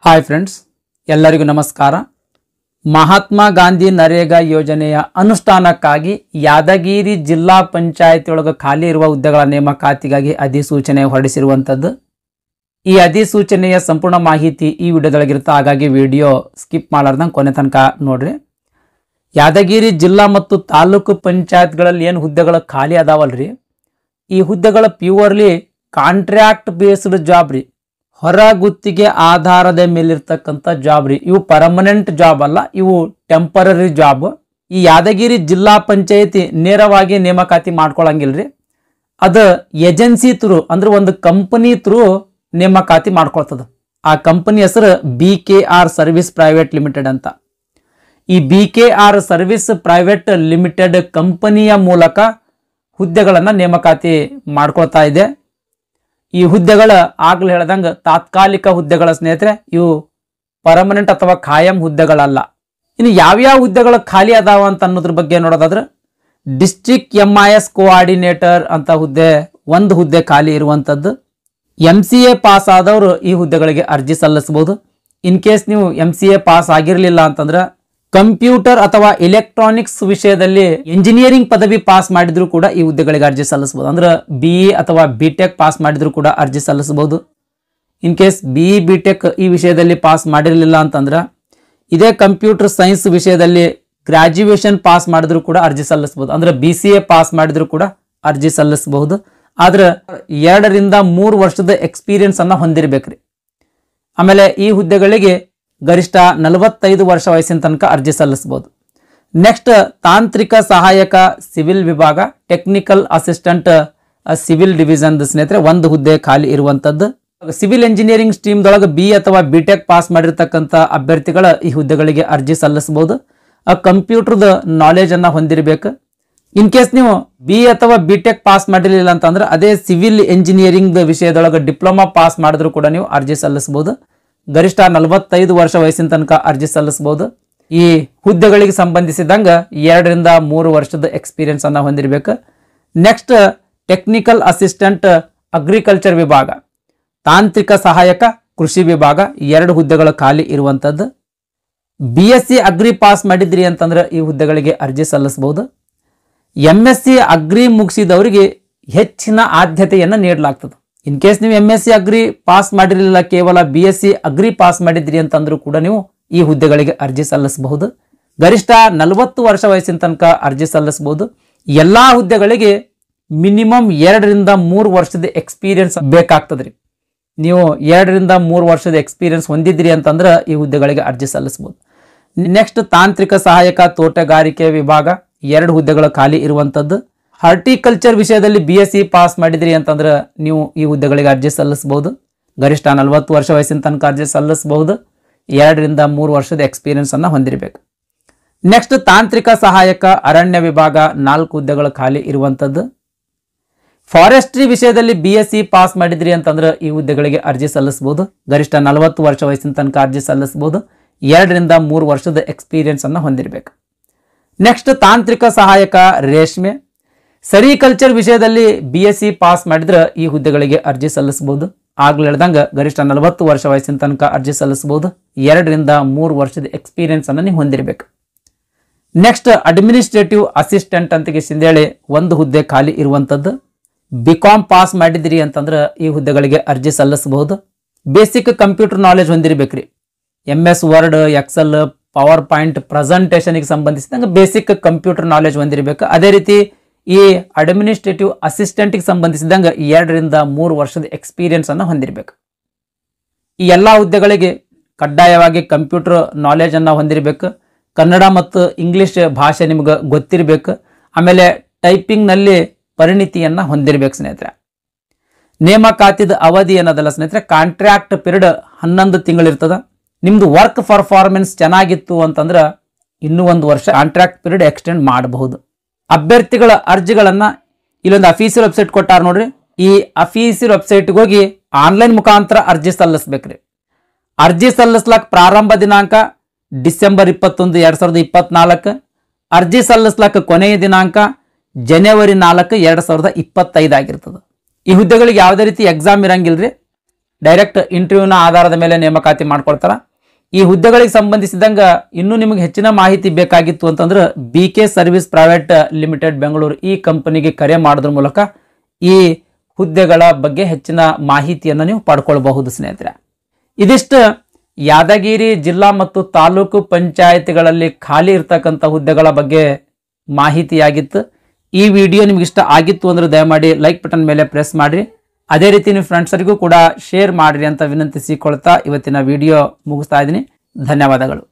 Hi friends, ಎಲ್ಲರಿಗೂ ನಮಸ್ಕಾರ. ಮಹಾತ್ಮ ಗಾಂಧಿ ನರೇಗಾ ಯೋಜನೆಯ ಅನುಷ್ಠಾನಕ್ಕಾಗಿ ಯಾದಗಿರಿ ಜಿಲ್ಲಾ ಪಂಚಾಯತ್ ಒಳಗೆ ಖಾಲಿ ಇರುವ ಹುದ್ದೆಗಳ ನೇಮಕಾತಿಗಾಗಿ ಅಧಿಸೂಚನೆ ಹೊರಡಿಸಿರುವಂಥದ್ದು. ಈ ಅಧಿಸೂಚನೆಯ ಸಂಪೂರ್ಣ ಮಾಹಿತಿ ಈ ವಿಡಿಯೋದೊಳಗಿರುತ್ತೆ, ಹಾಗಾಗಿ ವಿಡಿಯೋ ಸ್ಕಿಪ್ ಮಾಡಲಾರ್ದಂಗೆ ಕೊನೆ ತನಕ ನೋಡ್ರಿ. ಯಾದಗಿರಿ ಜಿಲ್ಲಾ ಮತ್ತು ತಾಲೂಕು ಪಂಚಾಯತ್ಗಳಲ್ಲಿ ಏನು ಹುದ್ದೆಗಳು ಖಾಲಿ ಅದಾವಲ್ರಿ, ಈ ಹುದ್ದೆಗಳ ಪ್ಯೂರ್ಲಿ ಕಾಂಟ್ರಾಕ್ಟ್ ಬೇಸ್ಡ್ ಜಾಬ್ ರೀ, ಹೊರ ಗುತ್ತಿಗೆ ಆಧಾರದ ಮೇಲಿರ್ತಕ್ಕಂಥ ಜಾಬ್ ರೀ. ಇವು ಪರ್ಮನೆಂಟ್ ಜಾಬ್ ಅಲ್ಲ, ಇವು ಟೆಂಪರರಿ ಜಾಬ್. ಈ ಯಾದಗಿರಿ ಜಿಲ್ಲಾ ಪಂಚಾಯತಿ ನೇರವಾಗಿ ನೇಮಕಾತಿ ಮಾಡ್ಕೊಳಂಗಿಲ್ರಿ, ಅದು ಏಜೆನ್ಸಿ ಥ್ರೂ ಅಂದ್ರೆ ಒಂದು ಕಂಪನಿ ಥ್ರೂ ನೇಮಕಾತಿ ಮಾಡ್ಕೊಳ್ತದ. ಆ ಕಂಪನಿ ಹೆಸರು BKR ಸರ್ವಿಸ್ ಪ್ರೈವೇಟ್ ಲಿಮಿಟೆಡ್ ಅಂತ. ಈ BKR ಸರ್ವಿಸ್ ಪ್ರೈವೇಟ್ ಲಿಮಿಟೆಡ್ ಕಂಪನಿಯ ಮೂಲಕ ಹುದ್ದೆಗಳನ್ನು ನೇಮಕಾತಿ ಮಾಡ್ಕೊಳ್ತಾ ಇದೆ. ಈ ಹುದ್ದೆಗಳ ಆಗ್ಲೇ ಹೇಳ್ದಂಗೆ ತಾತ್ಕಾಲಿಕ ಹುದ್ದೆಗಳ ಸ್ನೇಹಿತರೆ, ಇವು ಪರ್ಮನೆಂಟ್ ಅಥವಾ ಖಾಯಂ ಹುದ್ದೆಗಳಲ್ಲ. ಇನ್ನು ಯಾವ್ಯಾವ ಹುದ್ದೆಗಳು ಖಾಲಿ ಅದಾವ ಅಂತ ಅನ್ನೋದ್ರ ಬಗ್ಗೆ ನೋಡೋದಾದ್ರೆ, ಡಿಸ್ಟ್ರಿಕ್ಟ್ MIS ಕೋಆರ್ಡಿನೇಟರ್ ಅಂತ ಹುದ್ದೆ, ಒಂದು ಹುದ್ದೆ ಖಾಲಿ ಇರುವಂಥದ್ದು. MCA ಪಾಸ್ ಆದವರು ಈ ಹುದ್ದೆಗಳಿಗೆ ಅರ್ಜಿ ಸಲ್ಲಿಸಬಹುದು. ಇನ್ ಕೇಸ್ ನೀವು MCA ಪಾಸ್ ಆಗಿರಲಿಲ್ಲ ಅಂತಂದ್ರೆ, ಕಂಪ್ಯೂಟರ್ ಅಥವಾ ಎಲೆಕ್ಟ್ರಾನಿಕ್ಸ್ ವಿಷಯದಲ್ಲಿ ಎಂಜಿನಿಯರಿಂಗ್ ಪದವಿ ಪಾಸ್ ಮಾಡಿದ್ರು ಕೂಡ ಈ ಹುದ್ದೆಗಳಿಗೆ ಅರ್ಜಿ ಸಲ್ಲಿಸಬಹುದು. ಅಂದ್ರೆ BE ಅಥವಾ BTech ಪಾಸ್ ಮಾಡಿದ್ರು ಕೂಡ ಅರ್ಜಿ ಸಲ್ಲಿಸಬಹುದು. ಇನ್ ಕೇಸ್ BE BTech ಈ ವಿಷಯದಲ್ಲಿ ಪಾಸ್ ಮಾಡಿರಲಿಲ್ಲ ಅಂತಂದ್ರೆ, ಇದೇ ಕಂಪ್ಯೂಟರ್ ಸೈನ್ಸ್ ವಿಷಯದಲ್ಲಿ ಗ್ರಾಜ್ಯುಯೇಷನ್ ಪಾಸ್ ಮಾಡಿದ್ರು ಕೂಡ ಅರ್ಜಿ ಸಲ್ಲಿಸಬಹುದು. ಅಂದ್ರೆ BCA ಪಾಸ್ ಮಾಡಿದ್ರು ಕೂಡ ಅರ್ಜಿ ಸಲ್ಲಿಸಬಹುದು. ಆದ್ರೆ 2 ರಿಂದ 3 ವರ್ಷದ ಎಕ್ಸ್ಪೀರಿಯನ್ಸ್ ಅನ್ನ ಹೊಂದಿರಬೇಕ್ರಿ. ಆಮೇಲೆ ಈ ಹುದ್ದೆಗಳಿಗೆ ಗರಿಷ್ಠ 45 ವರ್ಷ ವಯಸ್ಸಿನ ತನಕ ಅರ್ಜಿ ಸಲ್ಲಿಸಬಹುದು. ನೆಕ್ಸ್ಟ್, ತಾಂತ್ರಿಕ ಸಹಾಯಕ ಸಿವಿಲ್ ವಿಭಾಗ, ಟೆಕ್ನಿಕಲ್ ಅಸಿಸ್ಟೆಂಟ್ ಸಿವಿಲ್ ಡಿವಿಷನ್ ಸ್ನೇಹಿತರೆ, ಒಂದು ಹುದ್ದೆ ಖಾಲಿ ಇರುವಂತದ್ದು. ಸಿವಿಲ್ ಇಂಜಿನಿಯರಿಂಗ್ ಸ್ಟ್ರೀಮ್ದೊಳಗೆ BE ಅಥವಾ BTech ಪಾಸ್ ಮಾಡಿರ್ತಕ್ಕಂಥ ಅಭ್ಯರ್ಥಿಗಳ ಈ ಹುದ್ದೆಗಳಿಗೆ ಅರ್ಜಿ ಸಲ್ಲಿಸಬಹುದು. ಕಂಪ್ಯೂಟರ್ದ ನಾಲೆಜ್ ಅನ್ನ ಹೊಂದಿರಬೇಕು. ಇನ್ ಕೇಸ್ ನೀವು BE ಅಥವಾ BTech ಪಾಸ್ ಮಾಡಿರಲಿಲ್ಲ ಅಂತಂದ್ರೆ, ಅದೇ ಸಿವಿಲ್ ಇಂಜಿನಿಯರಿಂಗ್ ವಿಷಯದೊಳಗೆ ಡಿಪ್ಲೊಮಾ ಪಾಸ್ ಮಾಡಿದ್ರು ಕೂಡ ನೀವು ಅರ್ಜಿ ಸಲ್ಲಿಸಬಹುದು. ಗರಿಷ್ಠ 45 ವರ್ಷ ವಯಸ್ಸಿನ ತನಕ ಅರ್ಜಿ ಸಲ್ಲಿಸಬಹುದು. ಈ ಹುದ್ದೆಗಳಿಗೆ ಸಂಬಂಧಿಸಿದಂಗೆ 2 ರಿಂದ 3 ವರ್ಷದ ಎಕ್ಸ್ಪೀರಿಯನ್ಸ್ ಅನ್ನ ಹೊಂದಿರಬೇಕು. ನೆಕ್ಸ್ಟ್, ಟೆಕ್ನಿಕಲ್ ಅಸಿಸ್ಟೆಂಟ್ ಅಗ್ರಿಕಲ್ಚರ್ ವಿಭಾಗ, ತಾಂತ್ರಿಕ ಸಹಾಯಕ ಕೃಷಿ ವಿಭಾಗ, 2 ಹುದ್ದೆಗಳು ಖಾಲಿ ಇರುವಂತದ್ದು. BSc ಅಗ್ರಿ ಪಾಸ್ ಮಾಡಿದ್ರಿ ಅಂತಂದ್ರೆ ಈ ಹುದ್ದೆಗಳಿಗೆ ಅರ್ಜಿ ಸಲ್ಲಿಸಬಹುದು. MSc ಅಗ್ರಿ ಮುಗಿಸಿದವರಿಗೆ ಹೆಚ್ಚಿನ ಆದ್ಯತೆಯನ್ನು ನೀಡಲಾಗ್ತದೆ. ಇನ್ ಕೇಸ್ ನೀವು MSc ಅಗ್ರಿ ಪಾಸ್ ಮಾಡಿರಲಿಲ್ಲ, ಕೇವಲ BSc ಅಗ್ರಿ ಪಾಸ್ ಮಾಡಿದ್ರಿ ಅಂತಂದ್ರೂ ಕೂಡ ನೀವು ಈ ಹುದ್ದೆಗಳಿಗೆ ಅರ್ಜಿ ಸಲ್ಲಿಸಬಹುದು. ಗರಿಷ್ಠ 40 ವರ್ಷ ವಯಸ್ಸಿನ ತನಕ ಅರ್ಜಿ ಸಲ್ಲಿಸಬಹುದು. ಎಲ್ಲಾ ಹುದ್ದೆಗಳಿಗೆ ಮಿನಿಮಮ್ 2 ರಿಂದ 3 ವರ್ಷದ ಎಕ್ಸ್ಪೀರಿಯನ್ಸ್ ಬೇಕಾಗ್ತದ್ರಿ. ನೀವು 2 ರಿಂದ 3 ವರ್ಷದ ಎಕ್ಸ್ಪೀರಿಯನ್ಸ್ ಹೊಂದಿದ್ರಿ ಅಂತಂದ್ರೆ ಈ ಹುದ್ದೆಗಳಿಗೆ ಅರ್ಜಿ ಸಲ್ಲಿಸಬಹುದು. ನೆಕ್ಸ್ಟ್, ತಾಂತ್ರಿಕ ಸಹಾಯಕ ತೋಟಗಾರಿಕೆ ವಿಭಾಗ, 2 ಹುದ್ದೆಗಳು ಖಾಲಿ ಇರುವಂತದ್ದು. ಹಾರ್ಟಿಕಲ್ಚರ್ ವಿಷಯದಲ್ಲಿ BSc ಪಾಸ್ ಮಾಡಿದ್ರಿ ಅಂತಂದ್ರೆ ನೀವು ಈ ಹುದ್ದೆಗಳಿಗೆ ಅರ್ಜಿ ಸಲ್ಲಿಸಬಹುದು. ಗರಿಷ್ಠ 40 ವರ್ಷ ವಯಸ್ಸಿನ ತನಕ ಅರ್ಜಿ ಸಲ್ಲಿಸಬಹುದು. 2 ರಿಂದ 3 ವರ್ಷದ ಎಕ್ಸ್ಪೀರಿಯನ್ಸ್ ಅನ್ನ ಹೊಂದಿರಬೇಕು. ನೆಕ್ಸ್ಟ್, ತಾಂತ್ರಿಕ ಸಹಾಯಕ ಅರಣ್ಯ ವಿಭಾಗ, 4 ಹುದ್ದೆಗಳು ಖಾಲಿ ಇರುವಂತದ್ದು. ಫಾರೆಸ್ಟ್ರಿ ವಿಷಯದಲ್ಲಿ BSc ಪಾಸ್ ಮಾಡಿದ್ರಿ ಅಂತಂದ್ರೆ ಈ ಹುದ್ದೆಗಳಿಗೆ ಅರ್ಜಿ ಸಲ್ಲಿಸಬಹುದು. ಗರಿಷ್ಠ 40 ವರ್ಷ ವಯಸ್ಸಿನ ತನಕ ಅರ್ಜಿ ಸಲ್ಲಿಸಬಹುದು. 2 ರಿಂದ 3 ವರ್ಷದ ಎಕ್ಸ್ಪೀರಿಯನ್ಸ್ ಅನ್ನ ಹೊಂದಿರಬೇಕು. ನೆಕ್ಸ್ಟ್, ತಾಂತ್ರಿಕ ಸಹಾಯಕ ರೇಷ್ಮೆ, ಸೆರಿಕಲ್ಚರ್ ವಿಷಯದಲ್ಲಿ BSc ಪಾಸ್ ಮಾಡಿದ್ರೆ ಈ ಹುದ್ದೆಗಳಿಗೆ ಅರ್ಜಿ ಸಲ್ಲಿಸಬಹುದು. ಆಗ್ಲೇ ಹೇಳ್ದಂಗೆ ಗರಿಷ್ಠ 40 ವರ್ಷ ವಯಸ್ಸಿನ ತನಕ ಅರ್ಜಿ ಸಲ್ಲಿಸಬಹುದು. 2 ರಿಂದ 3 ವರ್ಷದ ಎಕ್ಸ್ಪೀರಿಯನ್ಸ್ ಅನ್ನ ನೀವು ಹೊಂದಿರಬೇಕು. ನೆಕ್ಸ್ಟ್, ಅಡ್ಮಿನಿಸ್ಟ್ರೇಟಿವ್ ಅಸಿಸ್ಟೆಂಟ್ ಅಂತ ಹೇಳಿ ಒಂದು ಹುದ್ದೆ ಖಾಲಿ ಇರುವಂತದ್ದು. BCom ಪಾಸ್ ಮಾಡಿದ್ರಿ ಅಂತಂದ್ರೆ ಈ ಹುದ್ದೆಗಳಿಗೆ ಅರ್ಜಿ ಸಲ್ಲಿಸಬಹುದು. ಬೇಸಿಕ್ ಕಂಪ್ಯೂಟರ್ ನಾಲೆಜ್ ಹೊಂದಿರಬೇಕ್ರಿ. MS Word, Excel, PowerPoint ಪ್ರೆಸೆಂಟೇಷನ್ಗೆ ಸಂಬಂಧಿಸಿದಂಗೆ ಬೇಸಿಕ್ ಕಂಪ್ಯೂಟರ್ ನಾಲೆಜ್ ಹೊಂದಿರಬೇಕು. ಅದೇ ರೀತಿ ಈ ಅಡ್ಮಿನಿಸ್ಟ್ರೇಟಿವ್ ಅಸಿಸ್ಟೆಂಟ್ಗೆ ಸಂಬಂಧಿಸಿದಂಗೆ 2 ರಿಂದ 3 ವರ್ಷದ ಎಕ್ಸ್ಪೀರಿಯನ್ಸ್ ಅನ್ನು ಹೊಂದಿರಬೇಕು. ಈ ಎಲ್ಲ ಹುದ್ದೆಗಳಿಗೆ ಕಡ್ಡಾಯವಾಗಿ ಕಂಪ್ಯೂಟರ್ ನಾಲೆಜ್ ಅನ್ನು ಹೊಂದಿರಬೇಕು. ಕನ್ನಡ ಮತ್ತು ಇಂಗ್ಲಿಷ್ ಭಾಷೆ ನಿಮ್ಗೆ ಗೊತ್ತಿರಬೇಕು. ಆಮೇಲೆ ಟೈಪಿಂಗ್ನಲ್ಲಿ ಪರಿಣಿತಿಯನ್ನು ಹೊಂದಿರಬೇಕು ಸ್ನೇಹಿತರೆ. ನೇಮಕಾತಿದ ಅವಧಿ ಏನದಲ್ಲ ಸ್ನೇಹಿತರೆ, ಕಾಂಟ್ರಾಕ್ಟ್ ಪೀರಿಯಡ್ 11 ತಿಂಗಳಿರ್ತದೆ. ನಿಮ್ದು ವರ್ಕ್ ಪರ್ಫಾರ್ಮೆನ್ಸ್ ಚೆನ್ನಾಗಿತ್ತು ಅಂತಂದ್ರೆ ಇನ್ನೂ 1 ವರ್ಷ ಕಾಂಟ್ರಾಕ್ಟ್ ಪೀರಿಯಡ್ ಎಕ್ಸ್ಟೆಂಡ್ ಮಾಡಬಹುದು. ಅಭ್ಯರ್ಥಿಗಳ ಅರ್ಜಿಗಳನ್ನ ಇಲ್ಲೊಂದು ಅಫೀಸಿಯಲ್ ವೆಬ್ಸೈಟ್ ಕೊಟ್ಟಾರ ನೋಡ್ರಿ, ಈ ಅಫೀಸಿಯಲ್ ವೆಬ್ಸೈಟ್ಗೆ ಹೋಗಿ ಆನ್ಲೈನ್ ಮುಖಾಂತರ ಅರ್ಜಿ ಸಲ್ಲಿಸ್ಬೇಕ್ರಿ. ಅರ್ಜಿ ಸಲ್ಲಿಸ್ಲಾಕ ಪ್ರಾರಂಭ ದಿನಾಂಕ ಡಿಸೆಂಬರ್ 21, 2024. ಅರ್ಜಿ ಸಲ್ಲಿಸ್ಲಾಕ ಕೊನೆಯ ದಿನಾಂಕ ಜನವರಿ 4, 2025 ಆಗಿರ್ತದೆ. ಈ ಹುದ್ದೆಗಳಿಗೆ ಯಾವುದೇ ರೀತಿ ಎಕ್ಸಾಮ್ ಇರಂಗಿಲ್ರಿ. ಡೈರೆಕ್ಟ್ ಇಂಟರ್ವ್ಯೂನ ಆಧಾರದ ಮೇಲೆ ನೇಮಕಾತಿ ಮಾಡ್ಕೊಳ್ತಾರ. ಈ ಹುದ್ದೆಗಳಿಗೆ ಸಂಬಂಧಿಸಿದಂಗ ಇನ್ನೂ ನಿಮಗೆ ಹೆಚ್ಚಿನ ಮಾಹಿತಿ ಬೇಕಾಗಿತ್ತು ಅಂತಂದ್ರೆ BK service private limited Bengaluru ಈ ಕಂಪನಿಗೆ ಕರೆ ಮಾಡೋದ್ರ ಮೂಲಕ ಈ ಹುದ್ದೆಗಳ ಬಗ್ಗೆ ಹೆಚ್ಚಿನ ಮಾಹಿತಿಯನ್ನು ನೀವು ಪಡ್ಕೊಳ್ಬಹುದು ಸ್ನೇಹಿತರೆ. ಇದಿಷ್ಟು ಯಾದಗಿರಿ ಜಿಲ್ಲಾ ಮತ್ತು ತಾಲೂಕು ಪಂಚಾಯತಿಗಳಲ್ಲಿ ಖಾಲಿ ಇರ್ತಕ್ಕಂಥ ಹುದ್ದೆಗಳ ಬಗ್ಗೆ ಮಾಹಿತಿಯಾಗಿತ್ತು. ಈ ವಿಡಿಯೋ ನಿಮ್ಗೆ ಇಷ್ಟ ಆಗಿತ್ತು ಅಂದ್ರೆ ದಯಮಾಡಿ ಲೈಕ್ ಬಟನ್ ಮೇಲೆ ಪ್ರೆಸ್ ಮಾಡ್ರಿ. ಅದೇ ರೀತಿ ನಿಮ್ಮ ಫ್ರೆಂಡ್ಸರಿಗೂ ಕೂಡ ಶೇರ್ ಮಾಡ್ರಿ ಅಂತ ವಿನಂತಿಸಿಕೊಳ್ತಾ ಇವತ್ತಿನ ವಿಡಿಯೋ ಮುಗಿಸ್ತಾ ಇದ್ದೀನಿ. ಧನ್ಯವಾದಗಳು.